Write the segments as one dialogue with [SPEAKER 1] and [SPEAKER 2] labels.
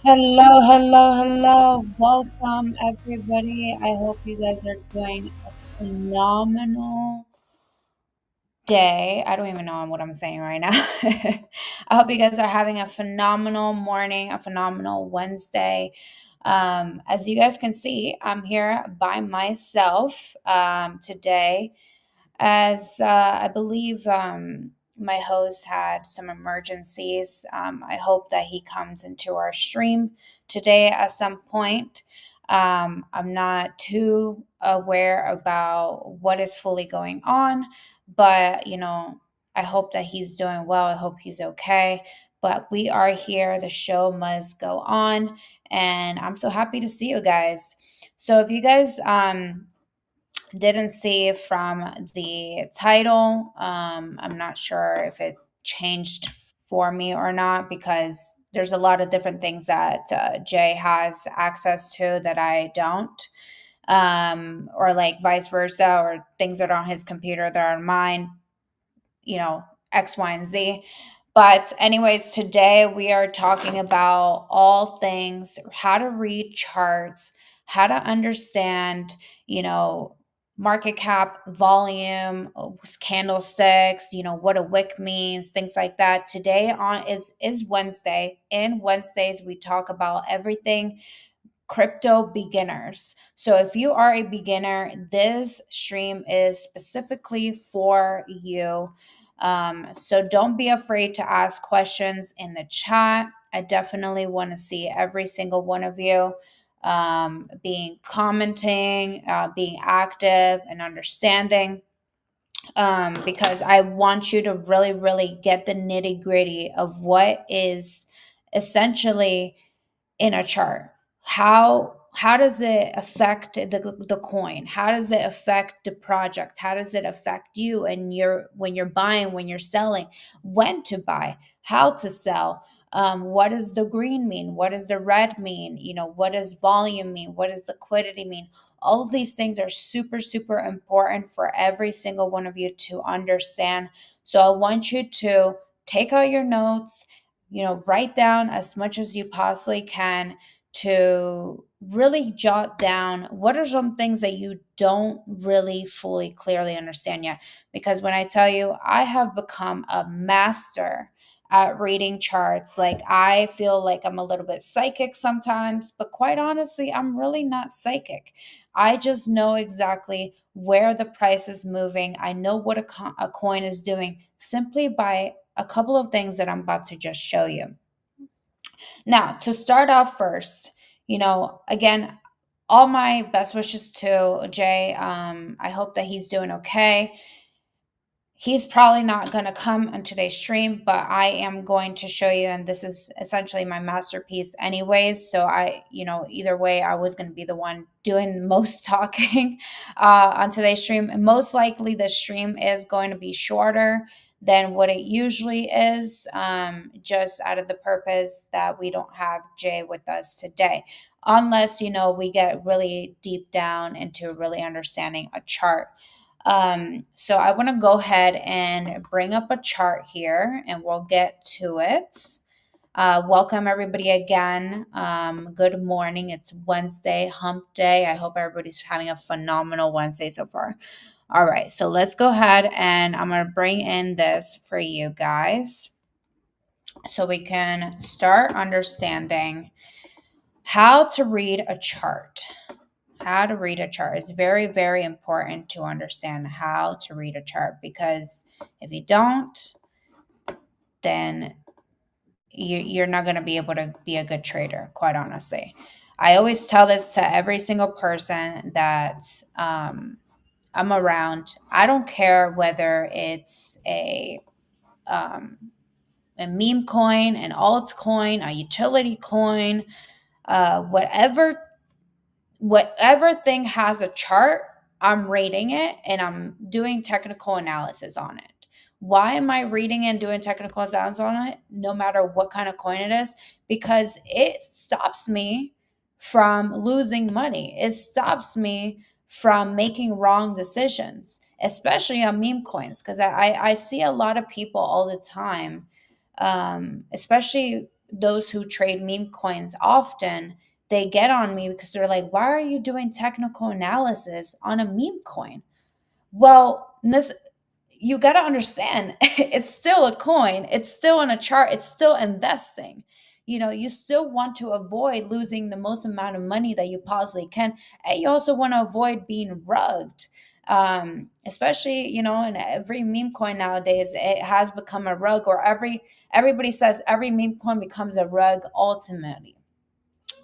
[SPEAKER 1] Hello, hello, hello. Welcome, everybody. I hope you guys are doing a phenomenal day. I don't even know what I'm saying right now. I hope you guys are having a phenomenal morning, a phenomenal Wednesday. As you guys can see, I'm here by myself today as I believe my host had some emergencies. I hope that he comes into our stream today at some point. I'm not too aware about what is fully going on, but I hope that he's doing well. I hope he's okay. But we are here. The show must go on, and I'm so happy to see you guys. So if you guys didn't see from the title. I'm not sure if it changed for me or not because there's a lot of different things that Jay has access to that I don't, or like vice versa, or things that are on his computer that are on mine, you know, X, Y, and Z. But, anyways, today we are talking about all things how to read charts, how to understand, you know, market cap, volume, candlesticks, what a wick means, things like that. Today on is Wednesday. In Wednesdays, we talk about everything crypto beginners. So if you are a beginner, this stream is specifically for you. So don't be afraid to ask questions in the chat. I definitely want to see every single one of you being commenting, being active, and understanding. Because I want you to really, really get the nitty gritty of what is essentially in a chart. How does it affect the coin? How does it affect the project? How does it affect you and your when you're buying, when you're selling, when to buy, how to sell? What does the green mean? What does the red mean? What does volume mean? What does liquidity mean? All of these things are super, super important for every single one of you to understand. So I want you to take out your notes, write down as much as you possibly can to really jot down what are some things that you don't really fully clearly understand yet. Because when I tell you, I have become a master at reading charts. Like, I feel like I'm a little bit psychic sometimes, but quite honestly, I'm really not psychic. I just know exactly where the price is moving. I know what a coin is doing simply by a couple of things that I'm about to just show you. Now, to start off first, again, all my best wishes to Jay. I hope that he's doing okay. He's probably not going to come on today's stream, but I am going to show you, and this is essentially my masterpiece anyways. So either way, I was going to be the one doing most talking on today's stream. And most likely the stream is going to be shorter than what it usually is, just out of the purpose that we don't have Jay with us today. Unless, we get really deep down into really understanding a chart. So I want to go ahead and bring up a chart here and we'll get to it. Welcome everybody again. Good morning. It's Wednesday, hump day. I hope everybody's having a phenomenal Wednesday so far. All right, so let's go ahead and I'm going to bring in this for you guys so we can start understanding how to read a chart. How to read a chart is very, very important to understand how to read a chart, because if you don't, then you're not going to be able to be a good trader, quite honestly. I always tell this to every single person that I'm around. I don't care whether it's um, a meme coin, an altcoin, a utility coin, whatever thing has a chart, I'm rating it and I'm doing technical analysis on it. Why am I reading and doing technical analysis on it, no matter what kind of coin it is? Because it stops me from losing money. It stops me from making wrong decisions, especially on meme coins. Because I see a lot of people all the time, especially those who trade meme coins often, they get on me because they're like, why are you doing technical analysis on a meme coin? Well, this, you got to understand, it's still a coin, it's still on a chart, it's still investing. You still want to avoid losing the most amount of money that you possibly can, and you also want to avoid being rugged. Especially, in every meme coin nowadays, it has become a rug, or everybody says every meme coin becomes a rug ultimately.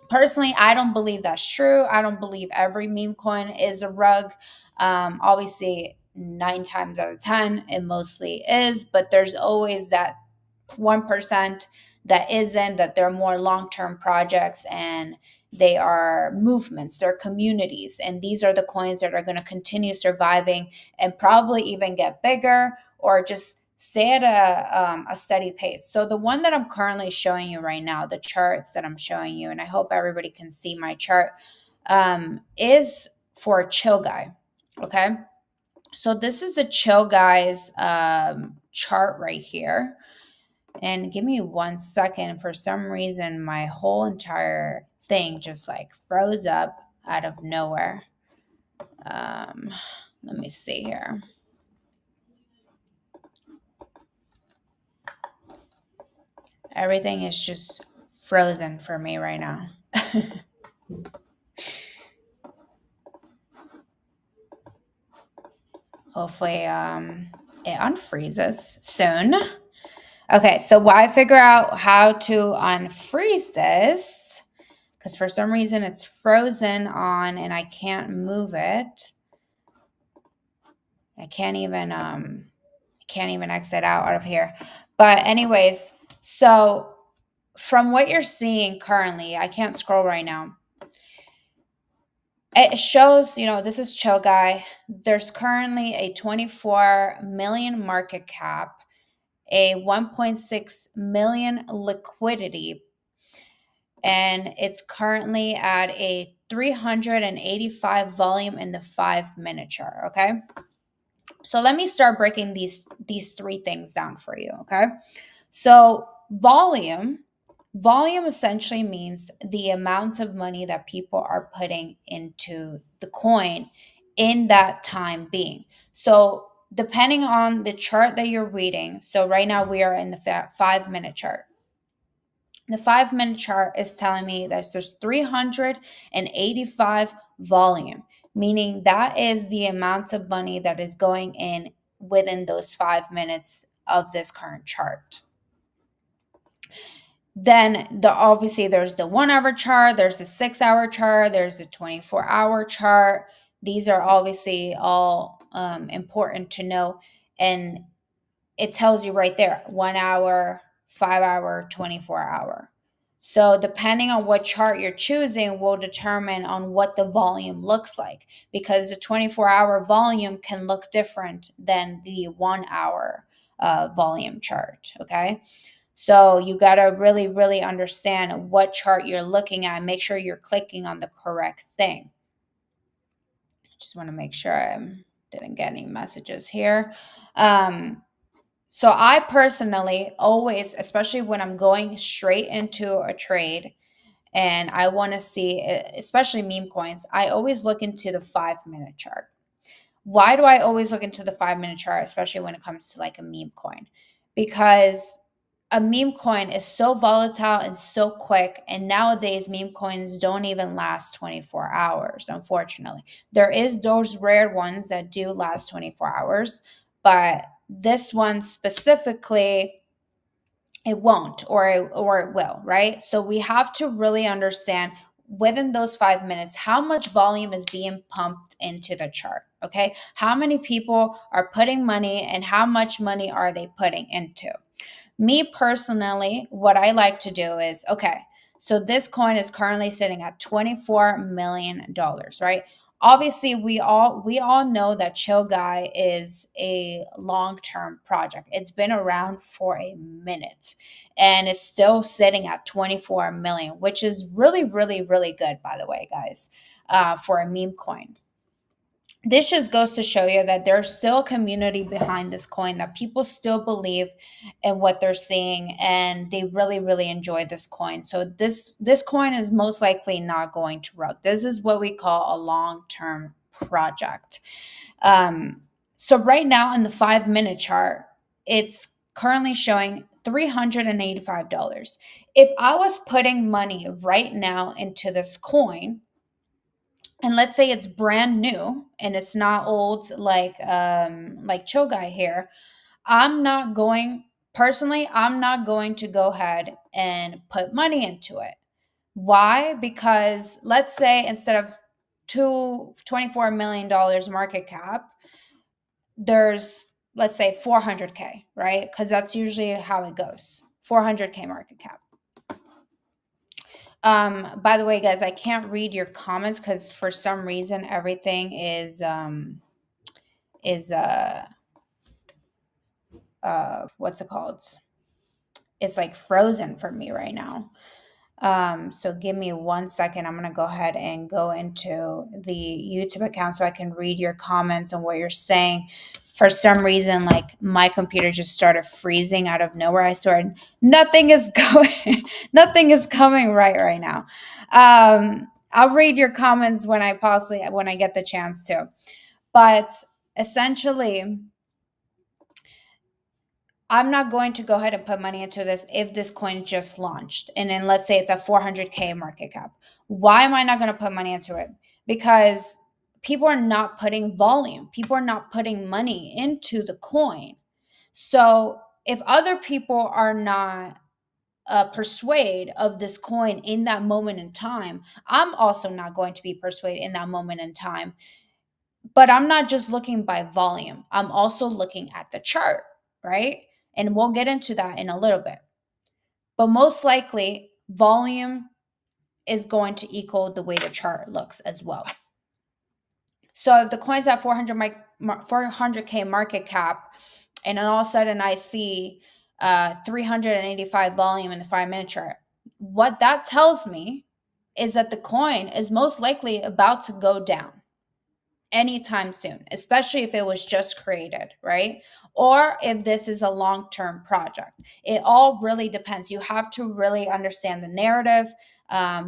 [SPEAKER 1] Personally, I don't believe that's true. I don't believe every meme coin is a rug. Obviously, 9 times out of 10, it mostly is, but there's always that 1% that isn't, that they're more long term projects, and they are movements, they're communities. And these are the coins that are going to continue surviving and probably even get bigger, or just stay at a steady pace. So the one that I'm currently showing you right now, the charts that I'm showing you, and I hope everybody can see my chart, is for Chill Guy. Okay. So this is the Chill Guy's chart right here. And give me 1 second. For some reason, my whole entire thing just like froze up out of nowhere. Let me see here. Everything is just frozen for me right now. Hopefully, it unfreezes soon. Okay, so while I figure out how to unfreeze this, because for some reason it's frozen on and I can't move it. I can't even exit out of here. But anyways, so from what you're seeing currently, I can't scroll right now. It shows, this is Chill Guy. There's currently a 24 million market cap, a 1.6 million liquidity, and it's currently at a 385 volume in the 5-minute chart. Okay. So let me start breaking these three things down for you. Okay. So volume essentially means the amount of money that people are putting into the coin in that time being. So depending on the chart that you're reading, so right now we are in the 5-minute chart. The 5-minute chart is telling me that there's 385 volume, meaning that is the amount of money that is going in within those 5 minutes of this current chart. Then obviously there's the 1-hour chart, there's a 6-hour chart, there's a 24-hour chart. These are obviously all important to know, and it tells you right there 1 hour, 5-hour, 24-hour. So depending on what chart you're choosing will determine on what the volume looks like, because the 24-hour volume can look different than the 1-hour volume chart. Okay. So you got to really, really understand what chart you're looking at and make sure you're clicking on the correct thing. Just want to make sure I didn't get any messages here. So I personally always, especially when I'm going straight into a trade and I want to see, especially meme coins, I always look into the 5-minute chart. Why do I always look into the 5-minute chart, especially when it comes to like a meme coin? Because a meme coin is so volatile and so quick, and nowadays meme coins don't even last 24 hours, unfortunately. There is those rare ones that do last 24 hours, but this one specifically, it won't, or it will, right? So we have to really understand within those 5 minutes how much volume is being pumped into the chart. Okay, how many people are putting money and how much money are they putting into? Me personally, what I like to do is, okay, so this coin is currently sitting at $24 million, right? Obviously, we all know that Chill Guy is a long-term project. It's been around for a minute and it's still sitting at 24 million, which is really, really, really good, by the way, guys, for a meme coin. this just goes to show you that there's still a community behind this coin, that people still believe in what they're seeing, and they really really enjoy this coin. So this coin is most likely not going to rug. This is what we call a long-term project. um so right now in the 5-minute chart, it's currently showing $385. If I was putting money right now into this coin, and let's say it's brand new and it's not old like Cho Guy here, I'm not going to go ahead and put money into it. Why? Because let's say instead of $24 million market cap, there's, let's say, 400K, right? Because that's usually how it goes. 400K market cap. By the way, guys, I can't read your comments because for some reason everything is what's it called? It's like frozen for me right now. So give me 1 second. I'm gonna go ahead and go into the YouTube account so I can read your comments and what you're saying. For some reason, like my computer just started freezing out of nowhere. I swear, nothing is going, nothing is coming right now. I'll read your comments when I get the chance to. But essentially, I'm not going to go ahead and put money into this if this coin just launched. And then let's say it's a 400K market cap. Why am I not going to put money into it? Because people are not putting volume, people are not putting money into the coin. So if other people are not persuade of this coin in that moment in time, I'm also not going to be persuaded in that moment in time. But I'm not just looking by volume, I'm also looking at the chart, right? And we'll get into that in a little bit. But most likely, volume is going to equal the way the chart looks as well. So if the coin's at 400K market cap, and then all of a sudden I see 385 volume in the 5-minute chart, what that tells me is that the coin is most likely about to go down anytime soon, especially if it was just created, right? Or if this is a long-term project. It all really depends. You have to really understand the narrative,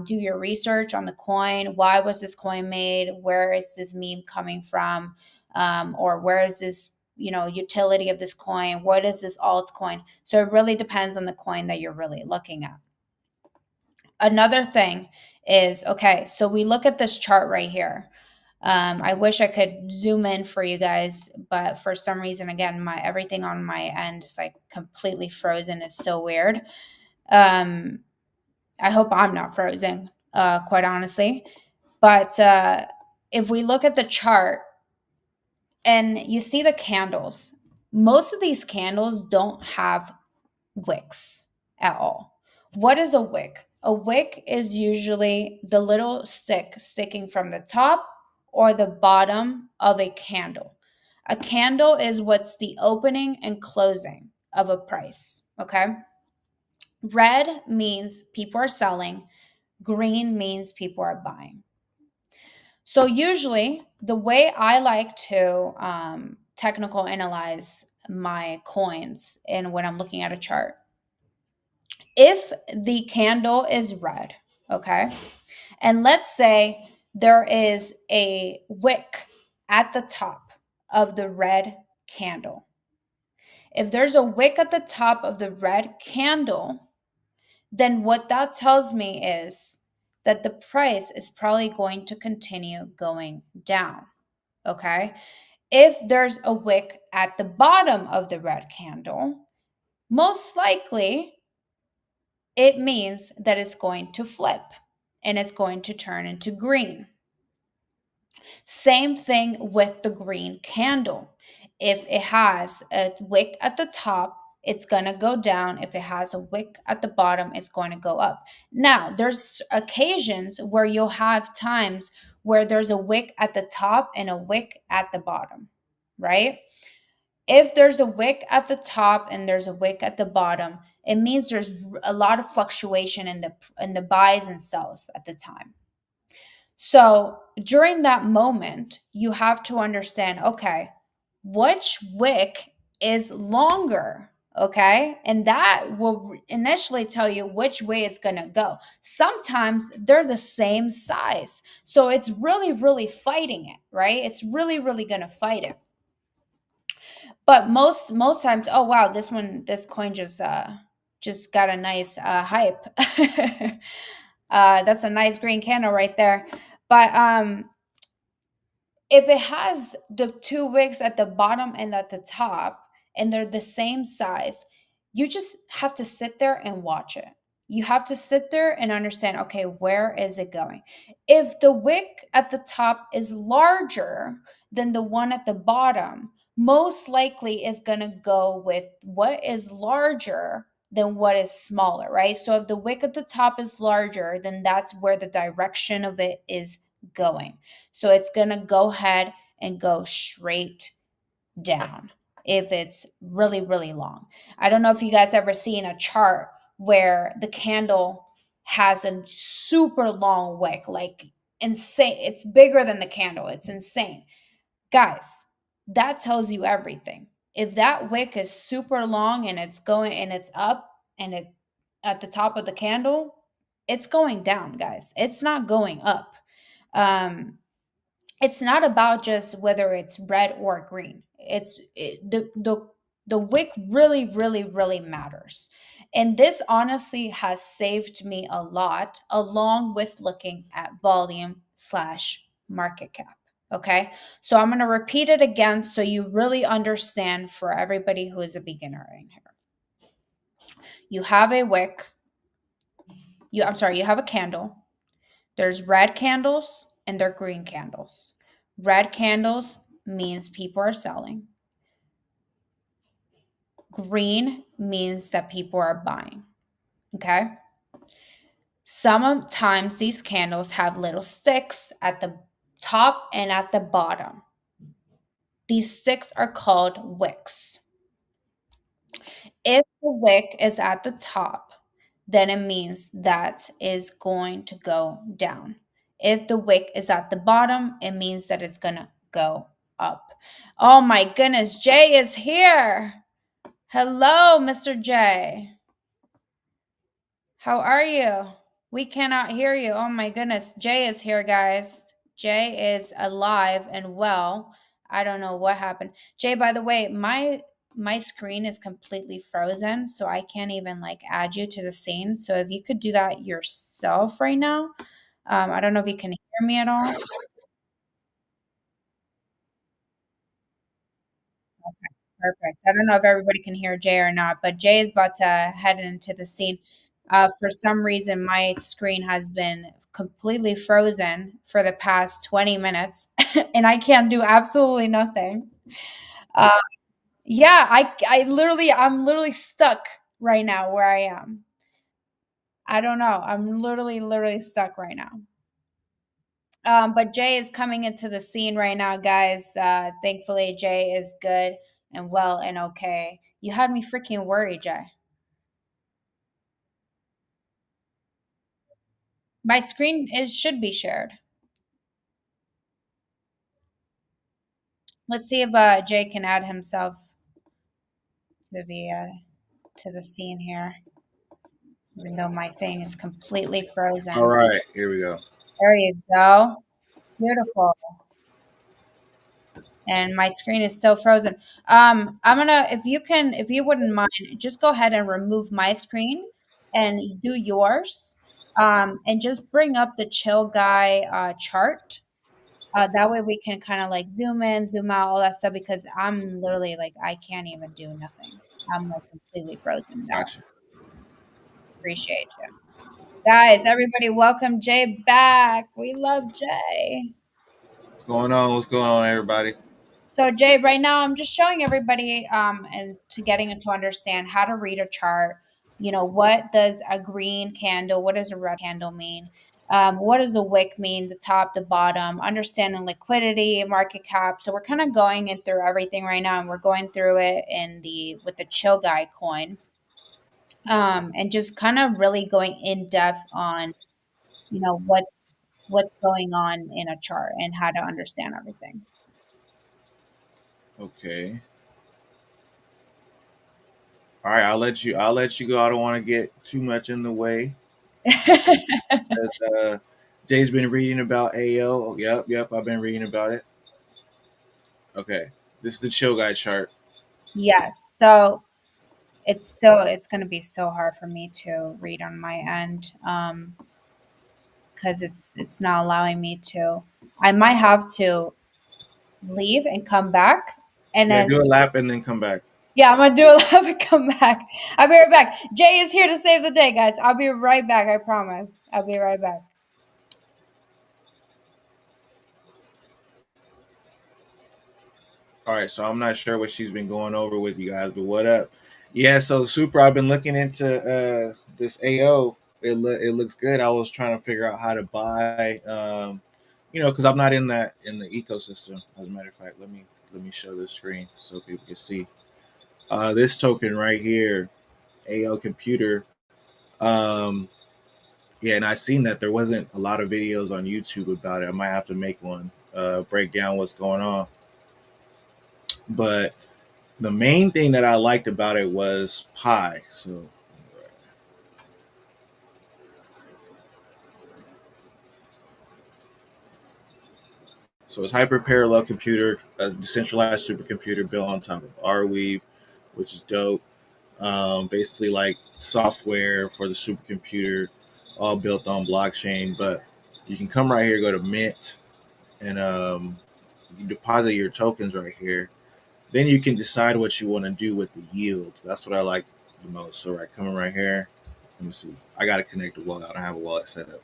[SPEAKER 1] do your research on the coin. Why was this coin made? Where is this meme coming from? Or where is this, utility of this coin? What is this altcoin? So it really depends on the coin that you're really looking at. Another thing is, okay, so we look at this chart right here. I wish I could zoom in for you guys, but for some reason, again, everything on my end is like completely frozen. It's so weird. I hope I'm not frozen, quite honestly. But if we look at the chart and you see the candles, most of these candles don't have wicks at all. What is a wick? A wick is usually the little stick sticking from the top or the bottom of a candle. A candle is what's the opening and closing of a price, okay? Red means people are selling, green means people are buying. So usually the way I like to technical analyze my coins and when I'm looking at a chart, if the candle is red, okay, and let's say there is a wick at the top of the red candle. If there's a wick at the top of the red candle, then what that tells me is that the price is probably going to continue going down, okay? If there's a wick at the bottom of the red candle, most likely it means that it's going to flip and it's going to turn into green. Same thing with the green candle. If it has a wick at the top, it's going to go down. If it has a wick at the bottom, it's going to go up. Now, there's occasions where you'll have times where there's a wick at the top and a wick at the bottom, right? If there's a wick at the top and there's a wick at the bottom, it means there's a lot of fluctuation in the buys and sells at the time. So during that moment, you have to understand, okay, which wick is longer? Okay. And that will initially tell you which way it's going to go. Sometimes they're the same size. So it's really, really fighting it, right? It's really, really going to fight it. But most times, oh wow, this coin just got a nice hype. That's a nice green candle right there. But if it has the two wicks at the bottom and at the top and they're the same size, you just have to sit there and watch it. You have to sit there and understand, okay, where is it going? If the wick at the top is larger than the one at the bottom, most likely is going to go with what is larger than what is smaller, right? So if the wick at the top is larger, then that's where the direction of it is going. So it's going to go ahead and go straight down if it's really, really long. I don't know if you guys ever seen a chart where the candle has a super long wick, like insane. It's bigger than the candle. It's insane. Guys, that tells you everything. If that wick is super long and it's going and it's up and it at the top of the candle, it's going down, guys. It's not going up. Um, it's not about just whether it's red or green. The wick really, really, really matters. And this honestly has saved me a lot, along with looking at volume slash market cap. Okay. So I'm going to repeat it again so you really understand for everybody who is a beginner in here. You have a wick. You have a candle. There's red candles and there are green candles. Red candles means people are selling. Green means that people are buying. Okay. Sometimes these candles have little sticks at the top and at the bottom. These sticks are called wicks. If the wick is at the top, then it means that is going to go down. If the wick is at the bottom, it means that it's going to go up. Oh my goodness, Jay is here. Hello, Mr. J. How are you? We cannot hear you. Oh my goodness. Jay is here, guys. Jay is alive and well. I don't know what happened. Jay, by the way, my screen is completely frozen, so I can't even like add you to the scene. So if you could do that yourself right now. I don't know if you can hear me at all. Perfect. I don't know if everybody can hear Jay or not, but Jay is about to head into the scene. For some reason, my screen has been completely frozen for the past 20 minutes, and I can't do absolutely nothing. Uh, yeah, I'm literally stuck right now where I am. I don't know. I'm literally stuck right now. But Jay is coming into the scene right now, guys. Thankfully, Jay is good and well and okay. You had me freaking worried, Jay. My screen is should be shared. Let's see if Jay can add himself to the scene here. Even though my thing is completely
[SPEAKER 2] All
[SPEAKER 1] frozen.
[SPEAKER 2] right, here we go.
[SPEAKER 1] There you go. Beautiful. And my screen is still frozen. I'm gonna if you wouldn't mind, just go ahead and remove my screen and do yours. And just bring up the chill guy chart. That way we can kind of like zoom in, zoom out, all that stuff because I'm literally like I can't even do nothing. I'm like completely frozen now.
[SPEAKER 2] Gotcha.
[SPEAKER 1] Appreciate you. Guys, everybody welcome Jay back. We love Jay.
[SPEAKER 2] What's going on? What's going on, everybody?
[SPEAKER 1] So Jay, right now I'm just showing everybody and to getting to understand how to read a chart. You know, what does a green candle, what does a red candle mean? What does the wick mean, the top, the bottom, understanding liquidity, market cap. So we're kind of going in through everything right now and we're going through it in the with the chill guy coin. And just kind of really going in depth on, you know, what's what's going on in a chart and how to understand everything.
[SPEAKER 2] Okay. All right, I'll let you go. I don't want to get too much in the way. Says, Jay's been reading about AO. Yep, yep, I've been reading about it. Okay. This is the chill guy chart.
[SPEAKER 1] Yes. So it's going to be so hard for me to read on my end because it's not allowing me to. I might have to leave and come back and
[SPEAKER 2] Yeah,
[SPEAKER 1] then
[SPEAKER 2] do a lap and then come back.
[SPEAKER 1] yeah, I'm gonna do a lap and come back. I'll be right back. Jay is here to save the day, guys. I'll be right back. I promise. I'll be right back.
[SPEAKER 2] All right, so I'm not sure what she's been going over with you guys, but what up? Yeah, so super. I've been looking into this AO. It looks good. I was trying to figure out how to buy, because I'm not in the ecosystem. As a matter of fact, let me show this screen so people can see. This token right here, AO Computer. Um, yeah, and I seen that there wasn't a lot of videos on YouTube about it. I might have to make one, break down what's going on. But the main thing that I liked about it was Pi. So it's hyper parallel computer, a decentralized supercomputer built on top of Arweave, which is dope. Basically, like software for the supercomputer, all built on blockchain. But you can come right here, go to Mint, and you can deposit your tokens right here. Then you can decide what you want to do with the yield. That's what I like the most. So right, coming right here. Let me see. I got to connect a wallet. I don't have a wallet set up.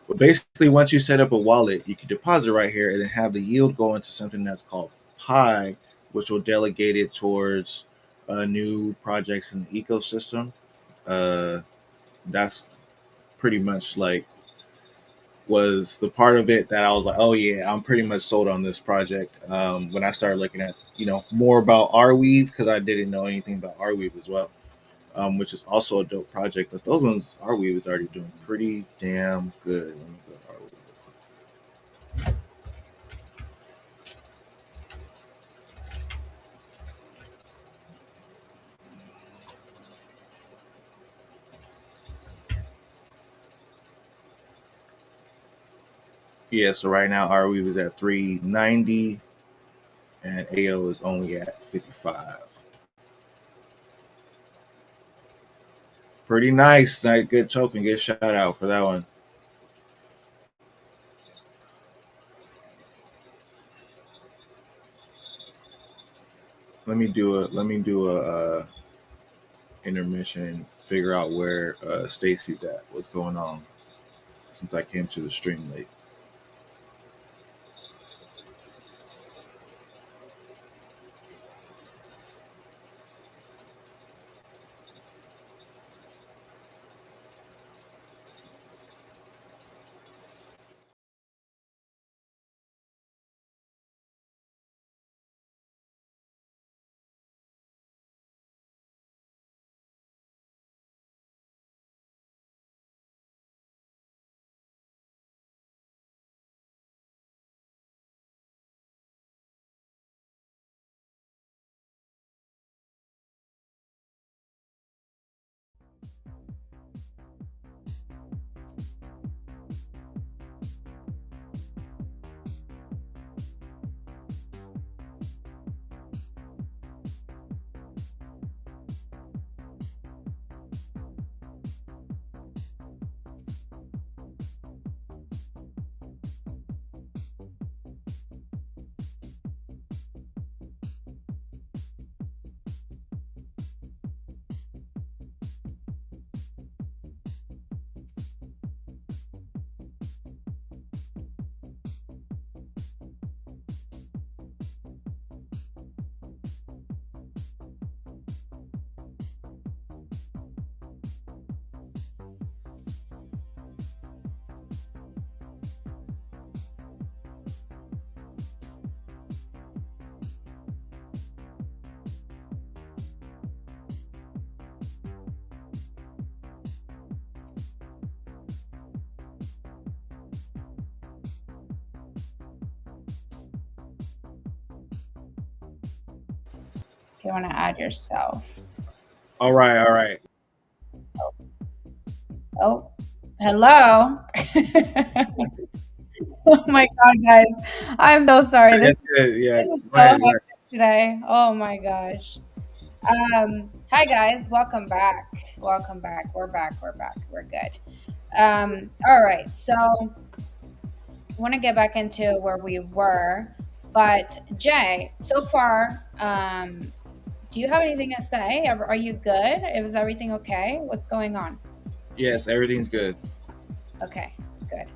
[SPEAKER 2] But basically, once you set up a wallet, you can deposit right here and then have the yield go into something that's called Pi, which will delegate it towards new projects in the ecosystem. Uh, that's pretty much like was the part of it that I was like, oh yeah, I'm pretty much sold on this project. When I started looking at more about Arweave because I didn't know anything about Arweave as well, which is also a dope project. But those ones Arweave is already doing pretty damn good. Let me go to Arweave. Yeah, so right now Arweave is at 390 and AO is only at 55. Pretty nice. Good token. Good shout out for that one. Let me do a intermission and figure out where Stacy's at. What's going on since I came to the stream late.
[SPEAKER 1] If you want to add yourself.
[SPEAKER 2] All right, all right.
[SPEAKER 1] Oh, hello. Oh my God, guys. I'm so sorry. This,
[SPEAKER 2] That's good. Yeah,
[SPEAKER 1] this is
[SPEAKER 2] go
[SPEAKER 1] so
[SPEAKER 2] ahead, go ahead.
[SPEAKER 1] hectic today. Oh my gosh. Hi guys, welcome back. Welcome back. We're back. We're back. We're good. All right. So I want to get back into where we were. But Jay, so far, do you have anything to say? Are you good? Was everything okay? What's going on?
[SPEAKER 2] Yes, everything's good.
[SPEAKER 1] Okay, good.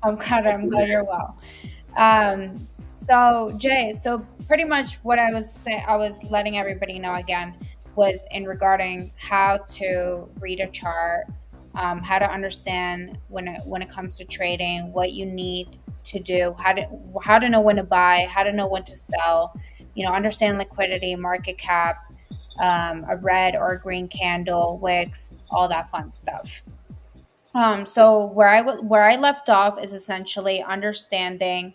[SPEAKER 1] I'm glad you're well. So Jay, so pretty much what I was saying, I was letting everybody know again was in regarding how to read a chart, how to understand when it comes to trading, what you need to do, how to know when to buy, how to know when to sell, understand liquidity, market cap, a red or a green candle, wicks, all that fun stuff. So where I left off is essentially understanding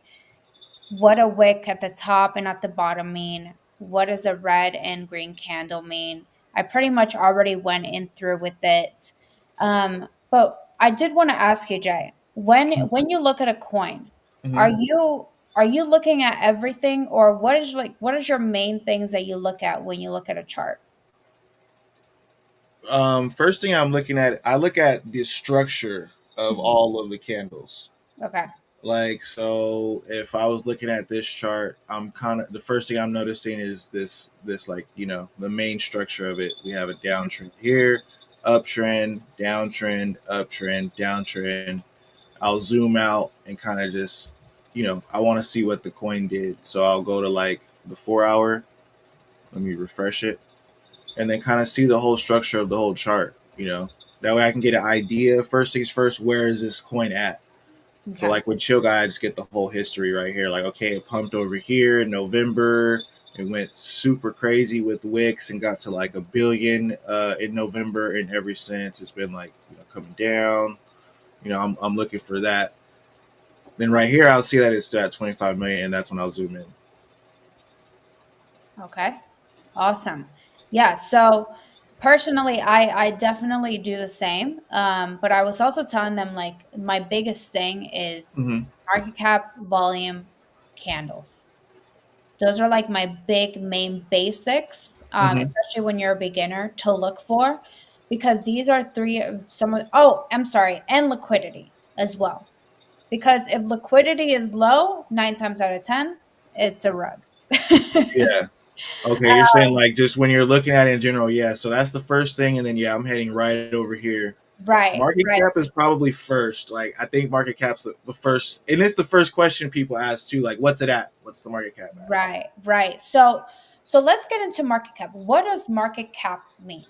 [SPEAKER 1] what a wick at the top and at the bottom mean. What does a red and green candle mean? I pretty much already went in through with it. But I did want to ask you, Jay, when you look at a coin, are
[SPEAKER 2] hmm
[SPEAKER 1] you looking at everything, or what is your main things that you look at when you look at a chart?
[SPEAKER 2] First thing I'm looking at, I look at the structure of
[SPEAKER 1] Mhm.
[SPEAKER 2] all of the candles.
[SPEAKER 1] Okay.
[SPEAKER 2] Like, so if I was looking at this chart, I'm kind of the first thing I'm noticing is this like, the main structure of it. We have a downtrend here, uptrend, downtrend, uptrend, downtrend. I'll zoom out and kind of just, I want to see what the coin did. So I'll go to like the 4 hour. Let me refresh it, and then kind of see the whole structure of the whole chart. That way I can get an idea. First things first, where is this coin at? So
[SPEAKER 1] Okay.
[SPEAKER 2] like with Chill Guy, I just get the whole history right here. Like, okay, it pumped over here in November. It went super crazy with Wix and got to like a billion in November, and ever since it's been like coming down. I'm looking for that. Then right here, I'll see that it's still at 25 million, and that's when I'll zoom in.
[SPEAKER 1] Okay. Awesome. Yeah. So personally, I definitely do the same. But I was also telling them like my biggest thing is
[SPEAKER 2] Mm-hmm.
[SPEAKER 1] market cap, volume, candles. Those are like my big main basics,
[SPEAKER 2] Mm-hmm.
[SPEAKER 1] especially when you're a beginner to look for, because these are three of some of. Oh, I'm sorry, and liquidity as well. Because if liquidity is low, 9 times out of 10, it's a rug.
[SPEAKER 2] Yeah. Okay, you're saying like just when you're looking at it in general, yeah. So that's the first thing, and then yeah, I'm heading right over here.
[SPEAKER 1] Right,
[SPEAKER 2] Market
[SPEAKER 1] right.
[SPEAKER 2] cap is probably first. Like I think market cap's the first, and it's the first question people ask too. Like, what's it at? What's the market cap at?
[SPEAKER 1] Right, right. So let's get into market cap. What does market cap mean?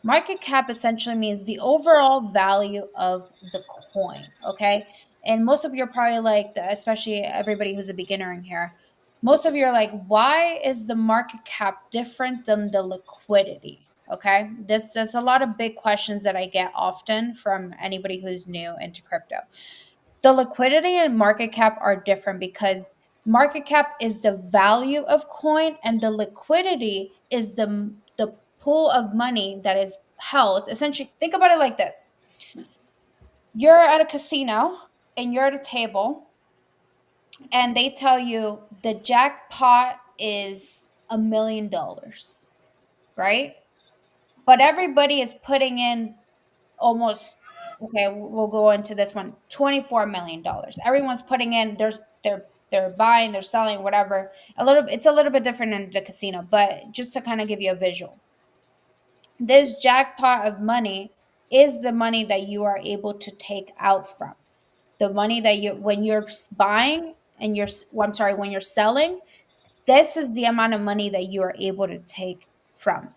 [SPEAKER 1] Market cap essentially means the overall value of the coin, okay? And most of you are probably like, especially everybody who's a beginner in here, most of you are like, why is the market cap different than the liquidity? Okay? There's a lot of big questions that I get often from anybody who's new into crypto. The liquidity and market cap are different because market cap is the value of coin and the liquidity is the pool of money that is held. Essentially, think about it like this. You're at a casino and you're at a table and they tell you the jackpot is $1 million, right? But everybody is putting in almost, okay, we'll go into this one, $24 million. Everyone's putting in, they're buying, they're selling, whatever. It's a little bit different in the casino, but just to kind of give you a visual, this jackpot of money is the money that you are able to take out from. The money that you, when you're buying and well, I'm sorry, when you're selling, this is the amount of money that you are able to take from.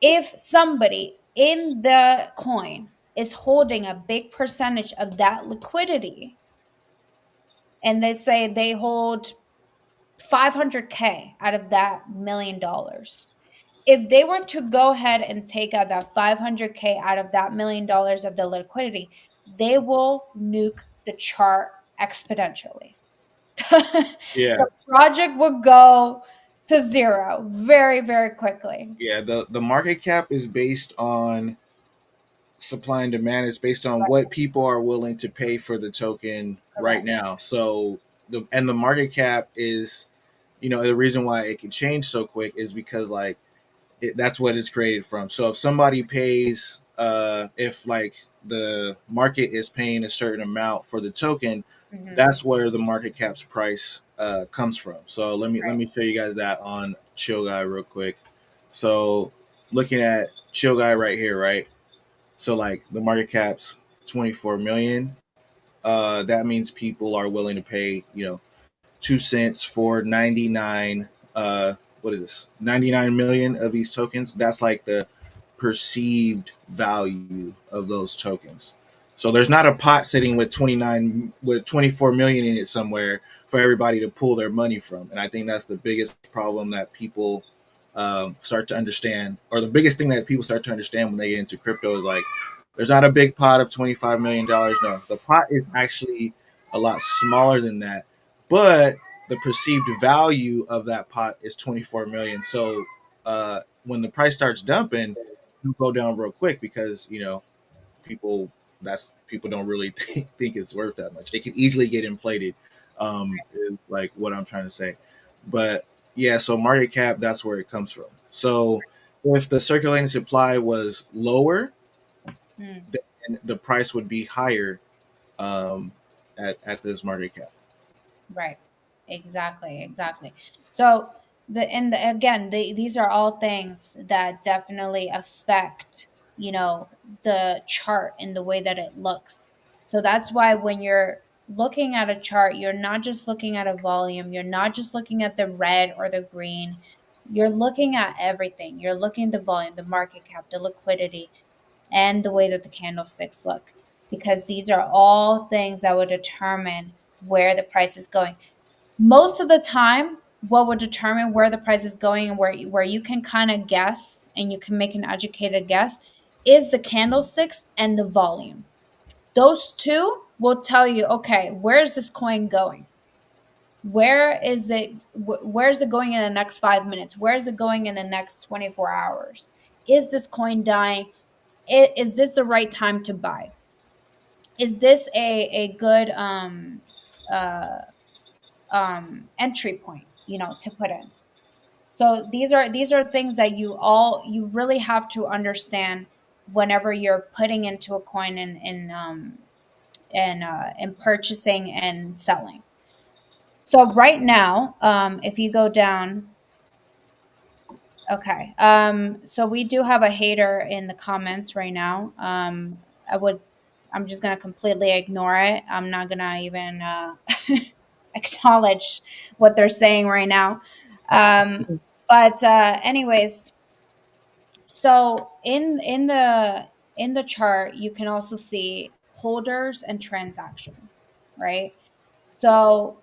[SPEAKER 1] If somebody in the coin is holding a big percentage of that liquidity, and they say they hold 500K out of that $1 million, if they were to go ahead and take out that 500K out of that $1 million of the liquidity, they will nuke the chart exponentially.
[SPEAKER 2] Yeah,
[SPEAKER 1] The project would go to zero very, very quickly.
[SPEAKER 2] Yeah, the market cap is based on supply and demand. It's based on
[SPEAKER 1] Right.
[SPEAKER 2] what people are willing to pay for the token right
[SPEAKER 1] Correct.
[SPEAKER 2] now. So the market cap is, the reason why it can change so quick is because like that's what it's created from. So if somebody pays, if like the market is paying a certain amount for the token,
[SPEAKER 1] Hmm.
[SPEAKER 2] that's where the market cap's price comes from. So let me show you guys that on Chill Guy real quick. So looking at Chill Guy right here, right? So like the market cap's 24 million. That means people are willing to pay, 2 cents for 99, what is this, 99 million of these tokens. That's like the perceived value of those tokens. So there's not a pot sitting with 29 with 24 million in it somewhere for everybody to pull their money from. And I think that's the biggest problem that people start to understand, or the biggest thing that people start to understand when they get into crypto is like there's not a big pot of $25 million. No, the pot is actually a lot smaller than that, but the perceived value of that pot is 24 million. So when the price starts dumping, you go down real quick because people people don't really think it's worth that much. It can easily get inflated. Is like what I'm trying to say, but yeah. So market cap, that's where it comes from. So if the circulating supply was lower,
[SPEAKER 1] Mm.
[SPEAKER 2] then the price would be higher um, at this market cap.
[SPEAKER 1] Right. Exactly. Exactly. So these are all things that definitely affect, the chart in the way that it looks. So that's why when you're looking at a chart, you're not just looking at a volume, you're not just looking at the red or the green. You're looking at everything. You're looking at the volume, the market cap, the liquidity, and the way that the candlesticks look, because these are all things that will determine where the price is going. Most of the time, what will determine where the price is going and where you can kind of guess and you can make an educated guess is the candlesticks and the volume. Those two will tell you, okay, where is this coin going? Where is it going in the next 5 minutes? Where is it going in the next 24 hours? Is this coin dying? Is this the right time to buy? Is this a good uh entry point, to put in? So these are things that you really have to understand whenever you're putting into a coin and purchasing and selling. So right now, if you go down, okay. So we do have a hater in the comments right now. I'm just gonna completely ignore it. I'm not gonna even acknowledge what they're saying right now. Um, but anyways, so in the chart, you can also see holders and transactions, right? So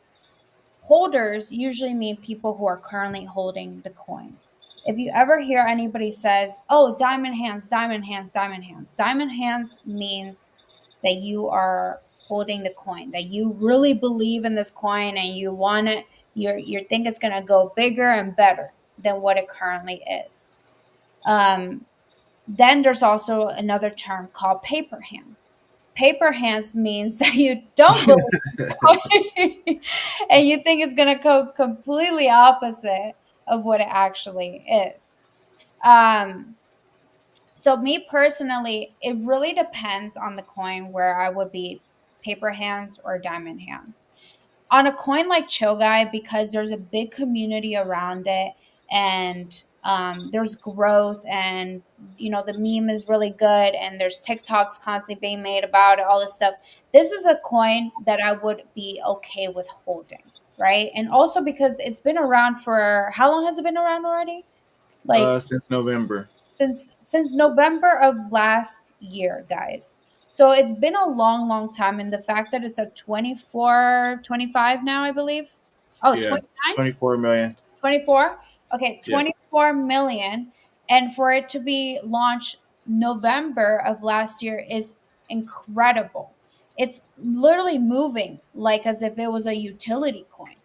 [SPEAKER 1] holders usually mean people who are currently holding the coin. If you ever hear anybody says, "Oh, diamond hands, diamond hands, diamond hands," diamond hands means that you are holding the coin, that you really believe in this coin and you want it, you think it's going to go bigger and better than what it currently is. Um, then there's also another term called paper hands. Paper hands means that you don't believe and you think it's going to go completely opposite of what it actually is. Um, so me personally, it really depends on the coin where I would be paper hands or diamond hands. On a coin like Chill Guy, because there's a big community around it and there's growth and the meme is really good and there's TikToks constantly being made about it, all this stuff. This is a coin that I would be okay with holding, right? And also because it's been around for how long has it been around already? Like
[SPEAKER 2] Since November.
[SPEAKER 1] since November of last year, guys. So it's been a long, long time. And the fact that it's at 24, 25 now, I believe. Oh,
[SPEAKER 2] Yeah,
[SPEAKER 1] 29,
[SPEAKER 2] 24 million.
[SPEAKER 1] 24. Okay,
[SPEAKER 2] Yeah.
[SPEAKER 1] 24 million. And for it to be launched November of last year is incredible. It's literally moving like as if it was a utility coin.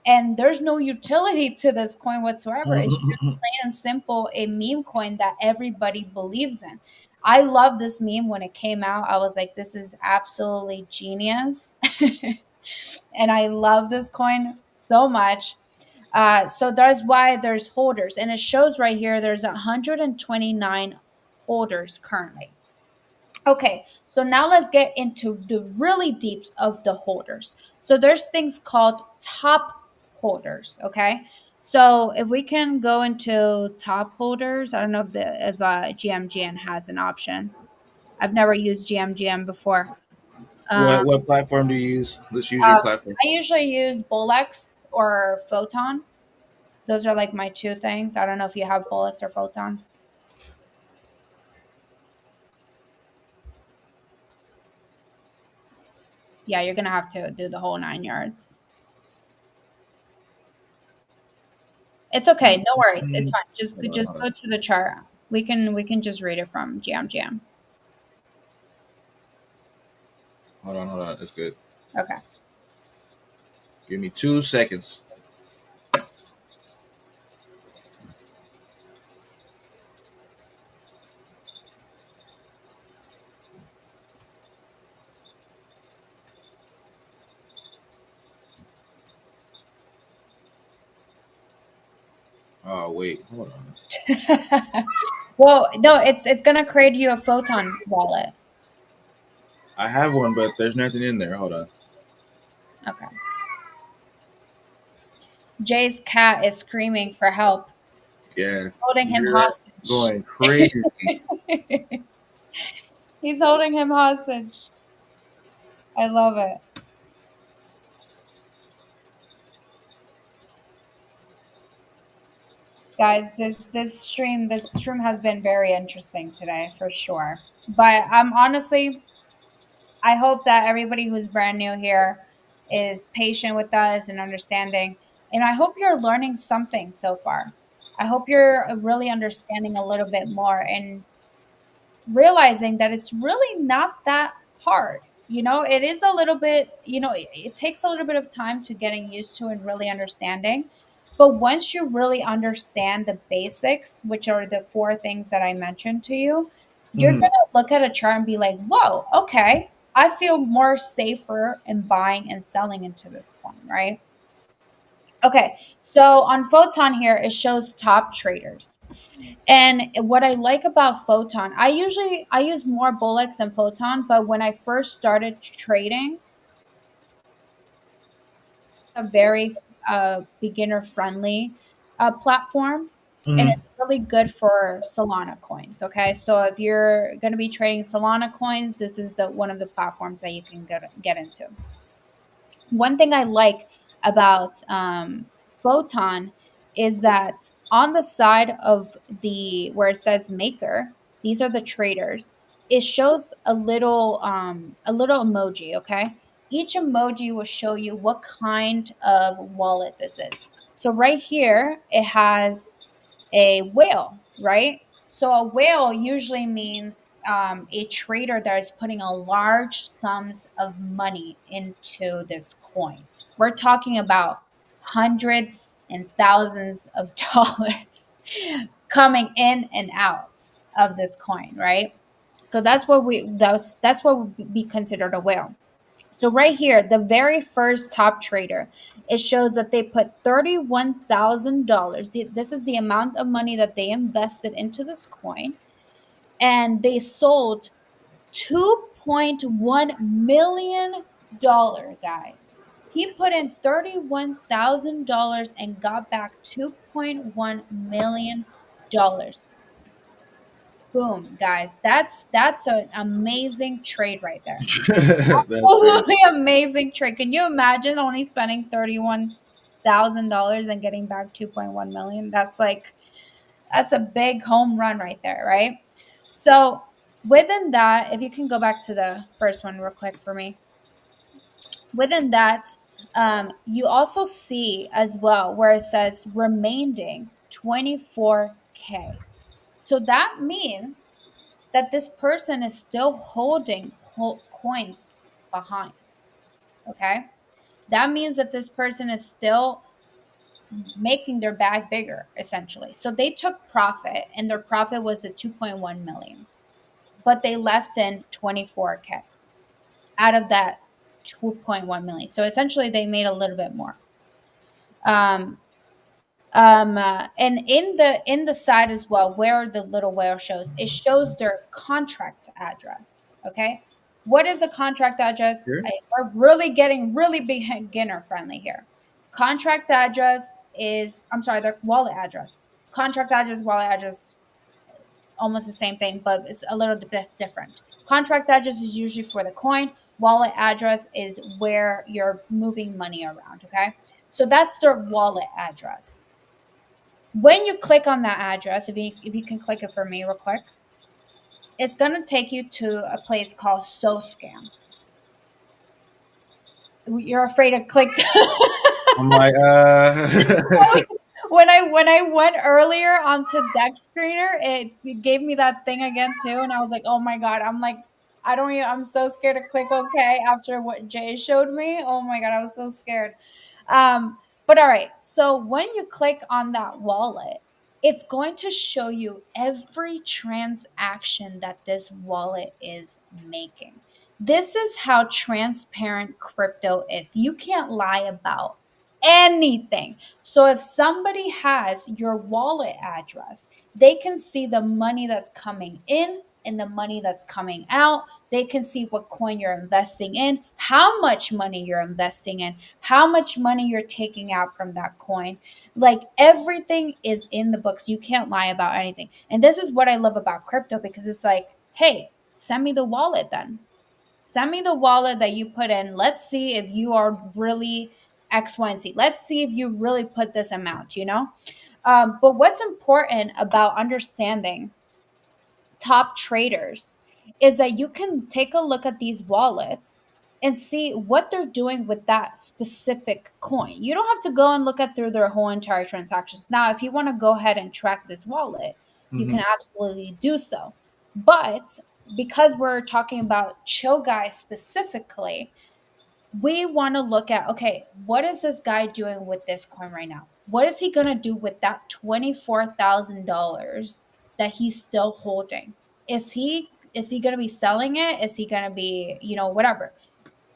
[SPEAKER 1] And there's no utility to this coin whatsoever. It's just plain and simple a meme coin that everybody believes in. I love this meme when it came out. I was like, this is absolutely genius. And I love this coin so much. So that's why there's holders. And it shows right here there's 129 holders currently. Okay, so now let's get into the really deeps of the holders. So there's things called top holders. Okay, so if we can go into top holders, I don't know if GMGN has an option. I've never used GMGN before. Um,
[SPEAKER 2] What platform do you use? Let's use your platform.
[SPEAKER 1] I usually use Bolex or Photon. Those are like my two things. I don't know if you have Bolex or Photon. Yeah, you're gonna have to do the whole 9 yards. It's okay, no worries. It's fine. Just go to the chart. We can just read it from GM.
[SPEAKER 2] Hold on. That's good.
[SPEAKER 1] Okay.
[SPEAKER 2] Give me 2 seconds. Oh wait, hold on.
[SPEAKER 1] Well, no, it's gonna create you a Photon wallet.
[SPEAKER 2] I have one, but there's nothing in there. Hold on.
[SPEAKER 1] Okay. Jay's cat is screaming for help,
[SPEAKER 2] Yeah,
[SPEAKER 1] holding
[SPEAKER 2] you
[SPEAKER 1] him
[SPEAKER 2] hear that?
[SPEAKER 1] hostage.
[SPEAKER 2] Going crazy.
[SPEAKER 1] He's holding him hostage. I love it. Guys, this stream has been very interesting today for sure. But I'm honestly, I hope that everybody who's brand new here is patient with us and understanding. And I hope you're learning something so far. I hope you're really understanding a little bit more and realizing that it's really not that hard. It is a little bit, it takes a little bit of time to getting used to and really understanding. But once you really understand the basics, which are the four things that I mentioned to you, you're going
[SPEAKER 2] Mhm.
[SPEAKER 1] to look at a chart and be like, whoa, okay, I feel more safer in buying and selling into this coin, right? Okay, so on Photon here, it shows top traders. And what I like about Photon, I use more Bolex than Photon, but when I first started trading, a very beginner friendly platform, and
[SPEAKER 2] Mhm.
[SPEAKER 1] it's really good for Solana coins. Okay, so if you're going to be trading Solana coins, this is the one of the platforms that you can get into. One thing I like about Photon is that on the side of the where it says maker, these are the traders. It shows a little emoji. Okay, each emoji will show you what kind of wallet this is. So right here, it has a whale, right? So a whale usually means a trader that is putting a large sums of money into this coin. We're talking about hundreds and thousands of dollars coming in and out of this coin, right? So that's what would be considered a whale. So right here, the very first top trader, it shows that they put $31,000. This is the amount of money that they invested into this coin, and they sold $2.1 million, guys. He put in $31,000 and got back $2.1 million. Boom, guys. That's an amazing trade right there.
[SPEAKER 2] That's crazy.
[SPEAKER 1] Absolutely amazing trick. Can you imagine only spending $31,000 and getting back 2.1 million? That's a big home run right there, right? So within that, if you can go back to the first one real quick for me. Within that, you also see as well where it says remaining 24K. So that means that this person is still holding coins behind. Okay. That means that this person is still making their bag bigger, essentially. So they took profit, and their profit was at 2.1 million, but they left in 24K out of that 2.1 million. So essentially they made a little bit more. Um, and in the side as well, where the little whale shows, it shows their contract address. Okay, what is a contract address?
[SPEAKER 2] Here.
[SPEAKER 1] We're really getting really beginner friendly here. Contract address is, I'm sorry, their wallet address. Contract address, wallet address, almost the same thing, but it's a little bit different. Contract address is usually for the coin. Wallet address is where you're moving money around. Okay, so that's their wallet address. When you click on that address, if you can click it for me real quick, it's gonna take you to a place called SoScam. You're afraid to click.
[SPEAKER 2] I'm like,
[SPEAKER 1] When I went earlier onto Deck Screener, it gave me that thing again too, and I was like, oh my god, I'm like, I don't even, I'm so scared to click OK after what Jay showed me. Oh my god, I was so scared. But all right, so when you click on that wallet, it's going to show you every transaction that this wallet is making. This is how transparent crypto is. You can't lie about anything. So if somebody has your wallet address, they can see the money that's coming in and the money that's coming out. They can see what coin you're investing in, how much money you're investing in, how much money you're taking out from that coin. Like everything is in the books. You can't lie about anything. And this is what I love about crypto, because it's like, hey, send me the wallet then. Send me the wallet that you put in. Let's see if you are really X, Y, and Z. Let's see if you really put this amount. But what's important about understanding top traders is that you can take a look at these wallets and see what they're doing with that specific coin. You don't have to go and look at through their whole entire transactions. Now, if you want to go ahead and track this wallet, you can
[SPEAKER 2] mhm.
[SPEAKER 1] absolutely do so. But because we're talking about chill guys specifically, we want to look at, okay, what is this guy doing with this coin right now? What is he going to do with that $24,000 that he's still holding? Is he going to be selling it? Is he going to be, whatever?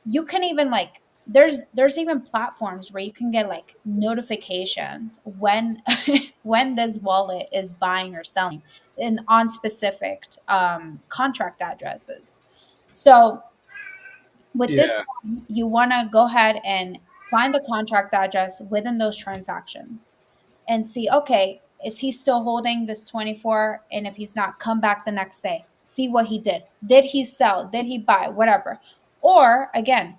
[SPEAKER 1] You can even like, there's even platforms where you can get like notifications when when this wallet is buying or selling and on specific contract addresses. So with this
[SPEAKER 2] Yeah,
[SPEAKER 1] one, you want to go ahead and find the contract address within those transactions and see, okay, is he still holding this 24? And if he's not, come back the next day. See what he did. Did he sell? Did he buy? Whatever. Or again,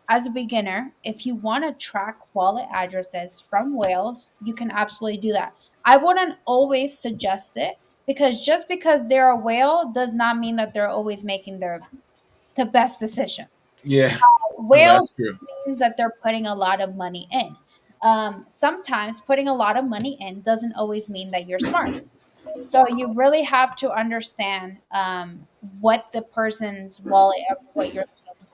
[SPEAKER 1] as a beginner, if you want to track wallet addresses from whales, you can absolutely do that. I wouldn't always suggest it, because just because they're a whale does not mean that they're always making the best decisions.
[SPEAKER 2] yeah. No, that's
[SPEAKER 1] Whales
[SPEAKER 2] true.
[SPEAKER 1] means that they're putting a lot of money in. Sometimes putting a lot of money in doesn't always mean that you're smart. So you really have to understand what the person's wallet, what you're,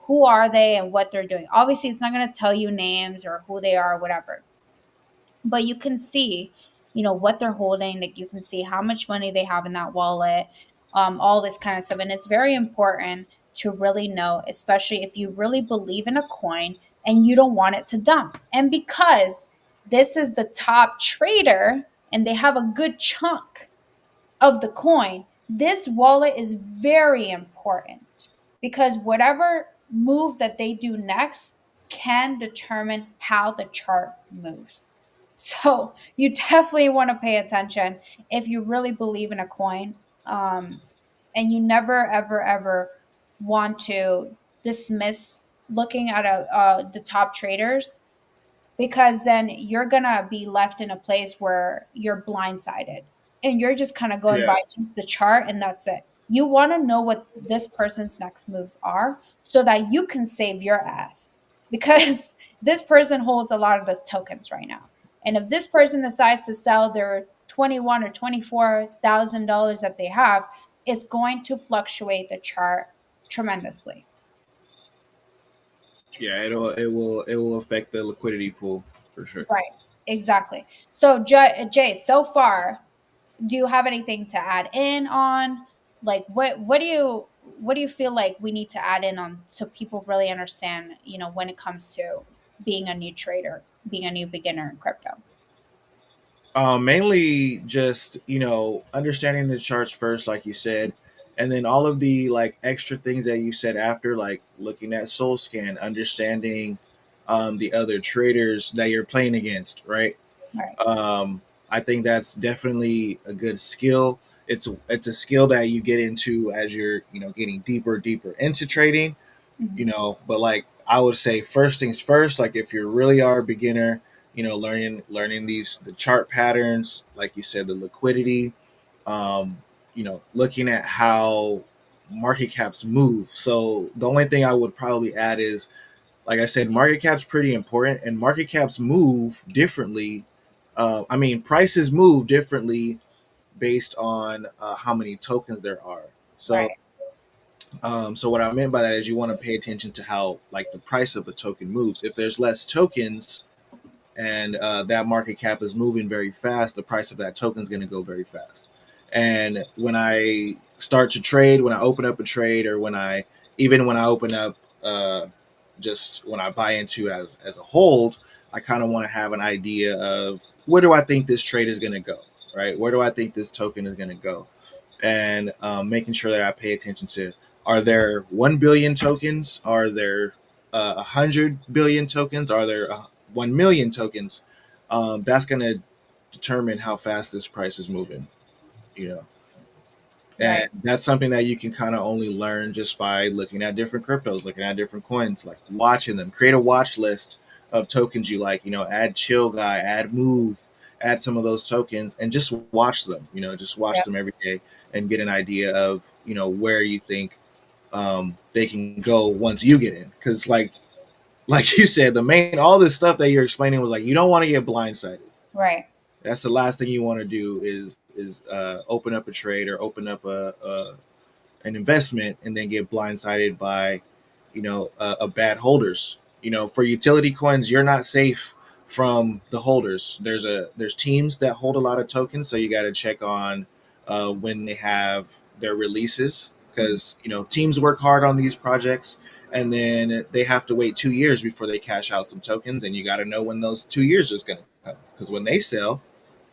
[SPEAKER 1] who are they, and what they're doing. Obviously, it's not going to tell you names or who they are or whatever, but you can see, what they're holding. Like you can see how much money they have in that wallet, all this kind of stuff. And it's very important to really know, especially if you really believe in a coin and you don't want it to dump. And because this is the top trader and they have a good chunk of the coin, this wallet is very important, because whatever move that they do next can determine how the chart moves. So you definitely want to pay attention if you really believe in a coin. Um, and you never, ever, ever want to dismiss looking at the top traders, because then you're gonna be left in a place where you're blindsided and you're just kind of going
[SPEAKER 2] Yeah,
[SPEAKER 1] by just the chart and that's it. You want to know what this person's next moves are so that you can save your ass, because this person holds a lot of the tokens right now. And if this person decides to sell their 21 or $24,000 that they have, it's going to fluctuate the chart tremendously.
[SPEAKER 2] yeah. It will affect the liquidity pool for sure.
[SPEAKER 1] Right. exactly. So Jay, so far, do you have anything to add in on, like, what do you feel like we need to add in on so people really understand, when it comes to being a new trader, being a new beginner in crypto?
[SPEAKER 2] Mainly just understanding the charts first, like you said, and then all of the like extra things that you said after, like looking at Soul Scan, understanding the other traders that you're playing against, right?
[SPEAKER 1] Right.
[SPEAKER 2] Um, I think that's definitely a good skill. It's a skill that you get into as you're getting deeper into trading.
[SPEAKER 1] Mhm.
[SPEAKER 2] But like I would say, first things first, like if you really are a beginner, learning the chart patterns, like you said, the liquidity, um looking at how market caps move. So the only thing I would probably add is, like I said, market caps pretty important, and market caps move differently. I mean, prices move differently based on how many tokens there are. So
[SPEAKER 1] Right.
[SPEAKER 2] so what I meant by that is you want to pay attention to how like the price of a token moves. If there's less tokens and that market cap is moving very fast, the price of that token is going to go very fast. And when I start to trade, when I open up a trade, or when I open up, just when I buy into as a hold, I kind of want to have an idea of where do I think this trade is going to go, right? Where do I think this token is going to go? And making sure that I pay attention to, are there 1 billion tokens? Are there 100 billion tokens? Are there 1 million tokens? That's going to determine how fast this price is moving, you know.
[SPEAKER 1] Right.
[SPEAKER 2] And that's something that you can kind of only learn just by looking at different cryptos, looking at different coins, like watching them. Create a watch list of tokens you like, add Chill Guy, add Move, add some of those tokens and just watch them, just watch
[SPEAKER 1] Yep.
[SPEAKER 2] them every day and get an idea of, where you think they can go once you get in. Because like you said, all this stuff that you're explaining was like, you don't want to get blindsided.
[SPEAKER 1] Right.
[SPEAKER 2] That's the last thing you want to do is open up a trade or open up a an investment and then get blindsided by a bad holders. For utility coins, you're not safe from the holders. There's teams that hold a lot of tokens, so you got to check on when they have their releases,
[SPEAKER 1] Mhm.
[SPEAKER 2] because teams work hard on these projects, and then they have to wait 2 years before they cash out some tokens, and you got to know when those 2 years is going to come, because when they sell,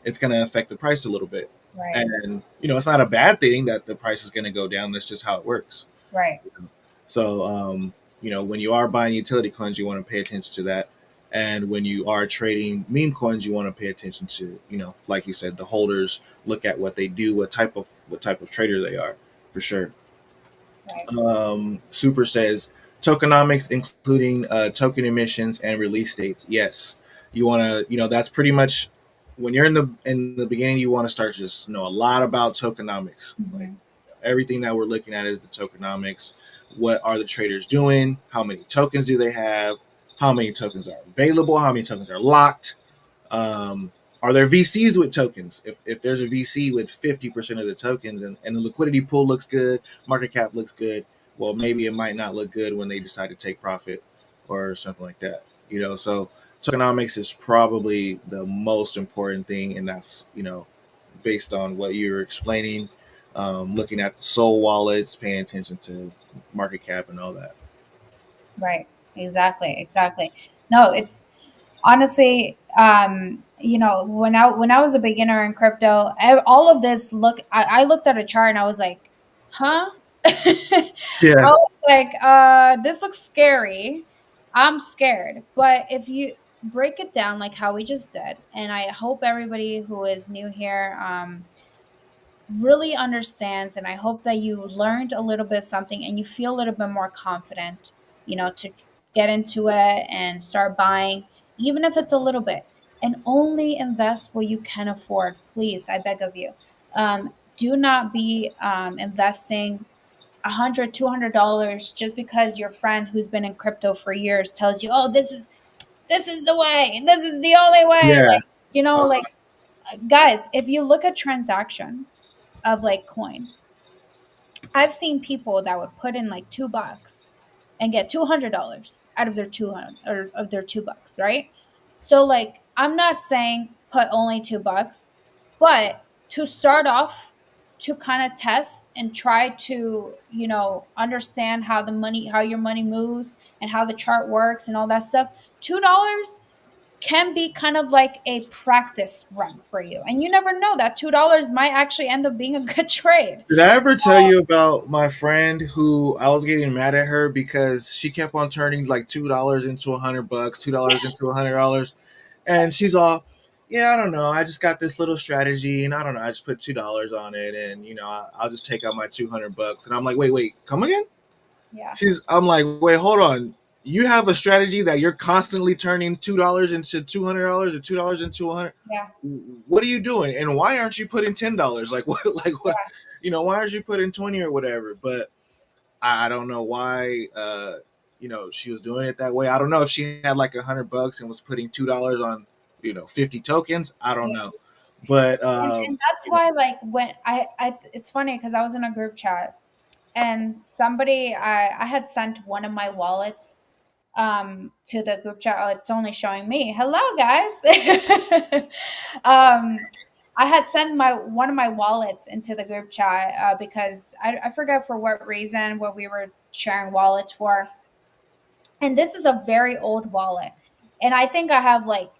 [SPEAKER 2] it's going to affect the price a little bit.
[SPEAKER 1] Right.
[SPEAKER 2] And it's not a bad thing that the price is going to go down. That's just how it works.
[SPEAKER 1] Right.
[SPEAKER 2] So when you are buying utility coins, you want to pay attention to that. And when you are trading meme coins, you want to pay attention to, like you said, the holders. Look at what they do, what type of trader they are, for sure.
[SPEAKER 1] Right.
[SPEAKER 2] Super says tokenomics, including token emissions and release dates. Yes, you want to. That's pretty much when you're in the beginning. You want to start to just know a lot about tokenomics. Like
[SPEAKER 1] Mhm.
[SPEAKER 2] everything that we're looking at is the tokenomics. What are the traders doing? How many tokens do they have? How many tokens are available? How many tokens are locked? Um, are there VCs with tokens? If there's a VC with 50% of the tokens, and the liquidity pool looks good, market cap looks good, well, maybe it might not look good when they decide to take profit or something like that. So tokenomics is probably the most important thing, and that's based on what you're explaining, looking at the soul wallets, paying attention to market cap and all that.
[SPEAKER 1] Right. Exactly. Exactly. No, it's honestly, when I was a beginner in crypto, all of this I looked at a chart and I was like, huh? I
[SPEAKER 2] Yeah.
[SPEAKER 1] was like, this looks scary. I'm scared. But if you break it down like how we just did, and I hope everybody who is new here, really understands, and I hope that you learned a little bit something and you feel a little bit more confident, to get into it and start buying, even if it's a little bit, and only invest what you can afford. Please, I beg of you. Do not be investing $100, $200 just because your friend who's been in crypto for years tells you, oh, this is the way, this is the only way.
[SPEAKER 2] Yeah.
[SPEAKER 1] Like, guys, if you look at transactions of like coins, I've seen people that would put in like $2 and get $200 out of their 200 or of their $2, right? So like I'm not saying put only $2, but to start off, to kind of test and try to, understand how your money moves and how the chart works and all that stuff, $2 can be kind of like a practice run for you. And you never know, that $2 might actually end up being a good trade.
[SPEAKER 2] Did I ever tell you about my friend who I was getting mad at her because she kept on turning like $2 into $100, $2 into $100, and she's all, yeah, I don't know, I just got this little strategy, and I don't know, I just put $2 on it, and I'll just take out my $200, and I'm like, wait, come again?
[SPEAKER 1] Yeah.
[SPEAKER 2] I'm like, wait, hold on. You have a strategy that you're constantly turning $2 into $200 or $2 into 100.
[SPEAKER 1] Yeah.
[SPEAKER 2] What are you doing? And why aren't you putting $10? Like what? Like what?
[SPEAKER 1] Yeah.
[SPEAKER 2] Why aren't you putting 20 or whatever? But I don't know why. She was doing it that way. I don't know if she had like $100 and was putting $2 on 50 tokens. I don't
[SPEAKER 1] Yeah.
[SPEAKER 2] know, but
[SPEAKER 1] And that's why, like, when it's funny because I was in a group chat and I had sent one of my wallets to the group chat. Oh, it's only showing me. Hello, guys. I had sent my one of my wallets into the group chat because I forget for what reason, what we were sharing wallets for. And this is a very old wallet. And I think I have like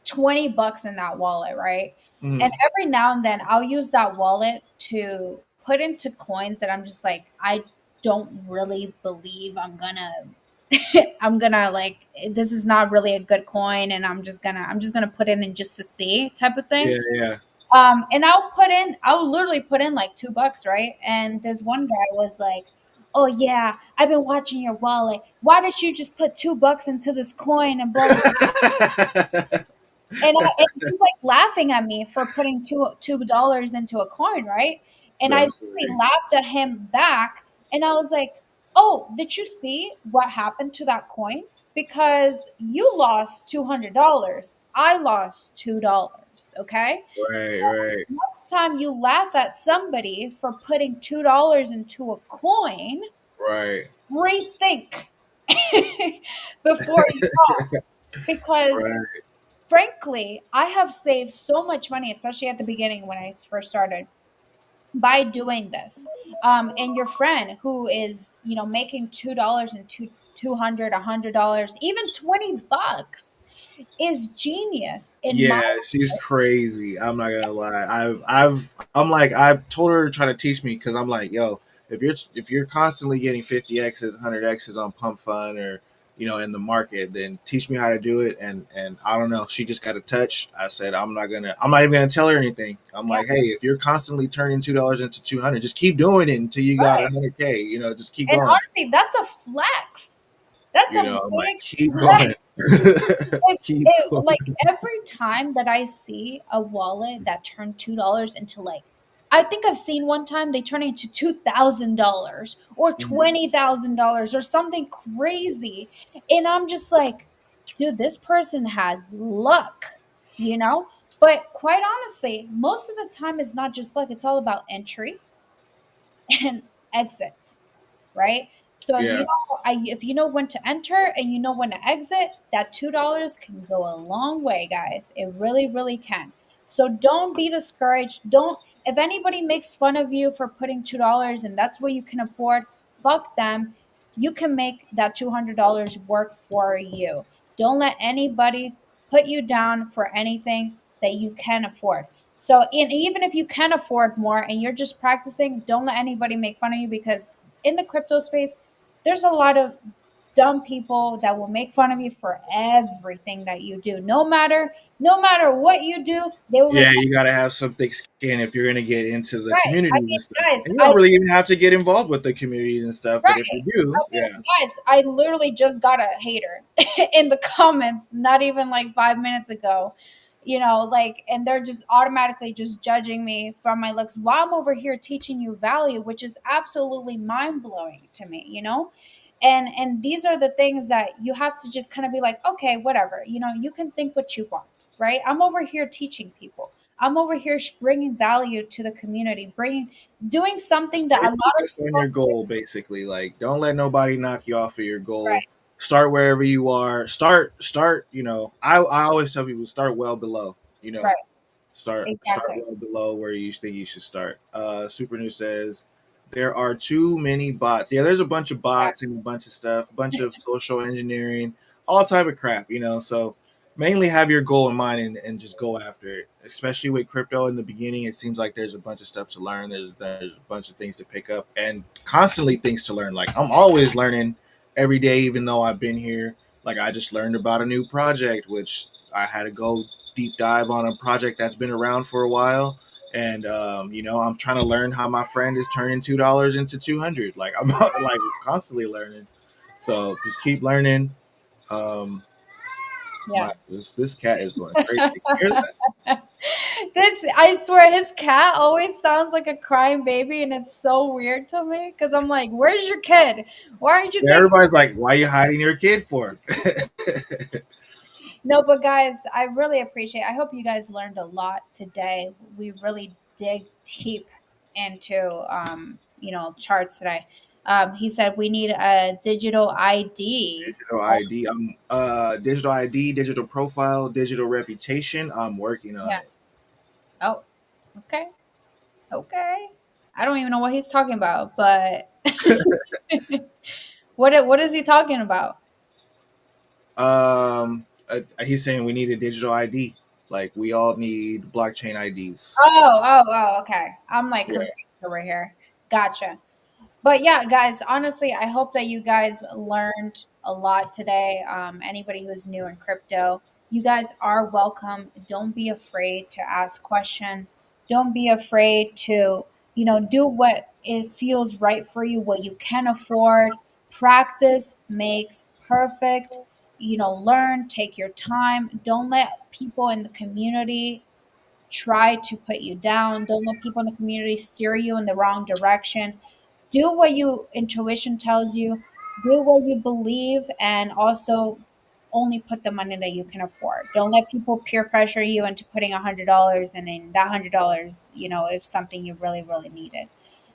[SPEAKER 1] $20 in that wallet, right? And
[SPEAKER 2] mm,
[SPEAKER 1] every now and then I'll use that wallet to put into coins that I'm just like, I don't really believe I'm gonna like, this is not really a good coin, and I'm just gonna put it in just to see type of thing.
[SPEAKER 2] yeah, yeah.
[SPEAKER 1] And I'll literally put in like $2, right? And this one guy was like, "Oh yeah, I've been watching your wallet. Why did you just put $2 into this coin and blah blah blah?" And he's like laughing at me for putting $2 into a coin, right? And I
[SPEAKER 2] That's
[SPEAKER 1] literally
[SPEAKER 2] funny.
[SPEAKER 1] laughed at him back, and I was like, "Oh, did you see what happened to that coin? Because you lost $200, I lost $2. Okay,
[SPEAKER 2] Right, right,
[SPEAKER 1] next time you laugh at somebody for putting $2 into a coin,
[SPEAKER 2] right,
[SPEAKER 1] rethink before you talk, because."
[SPEAKER 2] right.
[SPEAKER 1] Frankly, I have saved so much money, especially at the beginning when I first started, by doing this. And your friend who is, making $2 and 200, $100, even $20 is genius in my.
[SPEAKER 2] Yeah, she's crazy. I'm not gonna lie. I'm like, I told her to try to teach me because I'm like, yo, if you're constantly getting 50x's, 100x's on Pump Fund or in the market, then teach me how to do it. And I don't know. She just got a touch. I said I'm not even gonna tell her anything. I'm
[SPEAKER 1] Yeah,
[SPEAKER 2] like, hey, if you're constantly turning $2 into 200, just keep doing it until you got
[SPEAKER 1] right.
[SPEAKER 2] 100K. Just keep
[SPEAKER 1] And
[SPEAKER 2] going.
[SPEAKER 1] honestly, that's a flex. That's a
[SPEAKER 2] I'm like,
[SPEAKER 1] big
[SPEAKER 2] keep
[SPEAKER 1] flex.
[SPEAKER 2] going. Keep
[SPEAKER 1] Like
[SPEAKER 2] going.
[SPEAKER 1] every time that I see a wallet that turned $2 into, like, I think I've seen one time they turn it into $2,000 or
[SPEAKER 2] Mhm.
[SPEAKER 1] $20,000 or something crazy, and I'm just like, dude, this person has luck, you know. But quite honestly, most of the time it's not just luck; it's all about entry and exit, right? So
[SPEAKER 2] Yeah.
[SPEAKER 1] if you know when to enter and you know when to exit, that $2 can go a long way, guys. It really, really can. So don't be discouraged. Don't If anybody makes fun of you for putting $2 and that's what you can afford, fuck them. You can make that $200 work for you. Don't let anybody put you down for anything that you can afford. So, even if you can afford more and you're just practicing, don't let anybody make fun of you, because in the crypto space, there's a lot of dumb people that will make fun of you for everything that you do. No matter what you do, they will make
[SPEAKER 2] Yeah,
[SPEAKER 1] fun.
[SPEAKER 2] you got to have some thick skin if you're going to get into the
[SPEAKER 1] Right. I
[SPEAKER 2] communities
[SPEAKER 1] mean,
[SPEAKER 2] and stuff.
[SPEAKER 1] guys,
[SPEAKER 2] And you don't really even have to get involved with the communities and stuff, but if you
[SPEAKER 1] right.
[SPEAKER 2] do,
[SPEAKER 1] I mean,
[SPEAKER 2] yeah,
[SPEAKER 1] guys, I literally just got a hater in the comments not even like 5 minutes ago. Like, and they're just automatically just judging me from my looks while I'm over here teaching you value, which is absolutely mind blowing to me. And these are the things that you have to just kind of be like, okay, whatever. You can think what you want, right? I'm over here teaching people. I'm over here bringing value to the community, bringing doing something that
[SPEAKER 2] stay
[SPEAKER 1] a lot of
[SPEAKER 2] focused on
[SPEAKER 1] people.
[SPEAKER 2] your goal, basically. Like, don't let nobody knock you off of your goal. start wherever you are. Start. I always tell people start well below. You know,
[SPEAKER 1] Right.
[SPEAKER 2] start
[SPEAKER 1] Exactly.
[SPEAKER 2] well below where you think you should start. Super New says there are too many bots. Yeah, there's a bunch of
[SPEAKER 1] Yeah.
[SPEAKER 2] bots and a bunch of stuff, a bunch of social engineering, all type of crap. So mainly have your goal in mind and just go after it. Especially with crypto in the beginning, it seems like there's a bunch of stuff to learn. There's a bunch of things to pick up and constantly things to learn. Like I'm always learning every day, even though I've been here. Like I just learned about a new project, which I had to go deep dive on a project that's been around for a while. And I'm trying to learn how my friend is turning $2 into 200. Like I'm like constantly learning. So just keep learning. Um,
[SPEAKER 1] Yes.
[SPEAKER 2] this cat is going crazy. Can you hear that?
[SPEAKER 1] This, I swear, his cat always sounds like a crying baby, and it's so weird to me because I'm like, "Where's your kid? Why aren't you
[SPEAKER 2] Yeah,
[SPEAKER 1] taking?"
[SPEAKER 2] everybody's like, "Why are you hiding your kid for?"
[SPEAKER 1] No, but guys, I really appreciate. I hope you guys learned a lot today. We really dig deep into charts today. He said we need a digital ID.
[SPEAKER 2] Digital ID. Digital ID, digital profile, digital reputation. I'm working on
[SPEAKER 1] Yeah.
[SPEAKER 2] it.
[SPEAKER 1] Oh, okay. Okay. I don't even know what he's talking about, but what is he talking about?
[SPEAKER 2] He's saying we need a digital ID. Like we all need blockchain IDs.
[SPEAKER 1] Oh, okay. I'm like
[SPEAKER 2] Yeah.
[SPEAKER 1] confused over here. Gotcha. But yeah, guys, honestly, I hope that you guys learned a lot today. Anybody who's new in crypto, you guys are welcome. Don't be afraid to ask questions. Don't be afraid to, do what it feels right for you, what you can afford. Practice makes perfect. Learn, take your time. Don't let people in the community try to put you down. Don't let people in the community steer you in the wrong direction. Do what your intuition tells you. Do what you believe, and also only put the money that you can afford. Don't let people peer pressure you into putting $100, and then that $100, if something you really, really needed.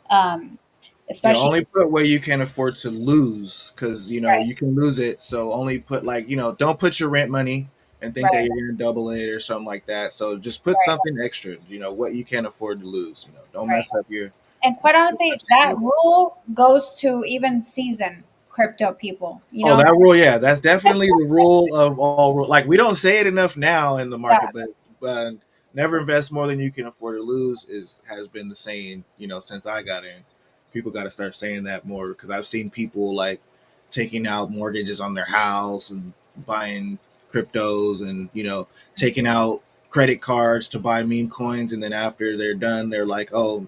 [SPEAKER 1] Um,
[SPEAKER 2] Yeah,
[SPEAKER 1] especially
[SPEAKER 2] only put where you can afford to lose, because
[SPEAKER 1] right,
[SPEAKER 2] you can lose it. So only put like don't put your rent money and think that
[SPEAKER 1] right,
[SPEAKER 2] you're gonna double it or something like that. So just put
[SPEAKER 1] right,
[SPEAKER 2] something extra. What you can afford to lose. Don't
[SPEAKER 1] right.
[SPEAKER 2] mess up your.
[SPEAKER 1] And quite honestly, that rule goes to even seasoned crypto people.
[SPEAKER 2] Oh, that rule, yeah, that's definitely the rule of all. Like we don't say it enough now in the
[SPEAKER 1] Yeah,
[SPEAKER 2] market, but never invest more than you can afford to lose has been the saying, since I got in. People got to start saying that more because I've seen people like taking out mortgages on their house and buying cryptos and taking out credit cards to buy meme coins, and then after they're done, they're like, oh,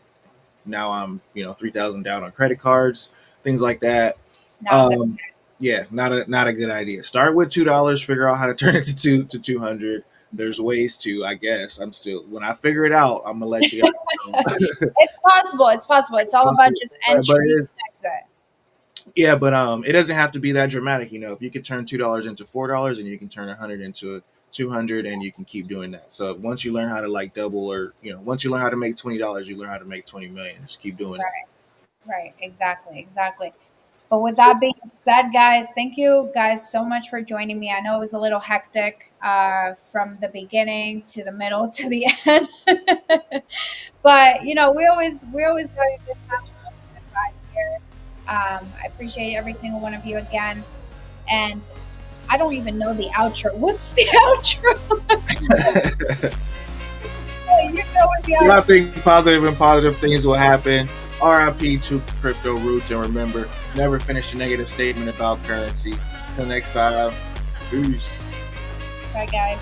[SPEAKER 2] now I'm 3,000 down on credit cards, things like that.
[SPEAKER 1] not good.
[SPEAKER 2] um, yeah, not a good idea. Start with $2. Figure out how to turn it to 200. There's ways to, I guess. I'm still when I figure it out, I'm gonna let you guys know.
[SPEAKER 1] It's possible. It's possible. It's all about just
[SPEAKER 2] But it
[SPEAKER 1] entry
[SPEAKER 2] is,
[SPEAKER 1] and exit.
[SPEAKER 2] yeah. But it doesn't have to be that dramatic. If you could turn $2 into $4, and you can turn 100 into 200, and you can keep doing that. So once you learn how to like double, or once you learn how to make $20, you learn how to make 20 million. Just keep doing it.
[SPEAKER 1] Right. Right. Exactly. Exactly. But with that being said, guys, thank you guys so much for joining me. I know it was a little hectic from the beginning to the middle to the end, but we always have a good time. We always good vibes here. I appreciate every single one of you again, and I don't even know the outro. What's the outro? You know what the
[SPEAKER 2] You
[SPEAKER 1] outro.
[SPEAKER 2] gotta think positive, and positive things will happen. RIP to crypto roots, and remember, never finish a negative statement about currency. Till next time, peace.
[SPEAKER 1] Bye, guys.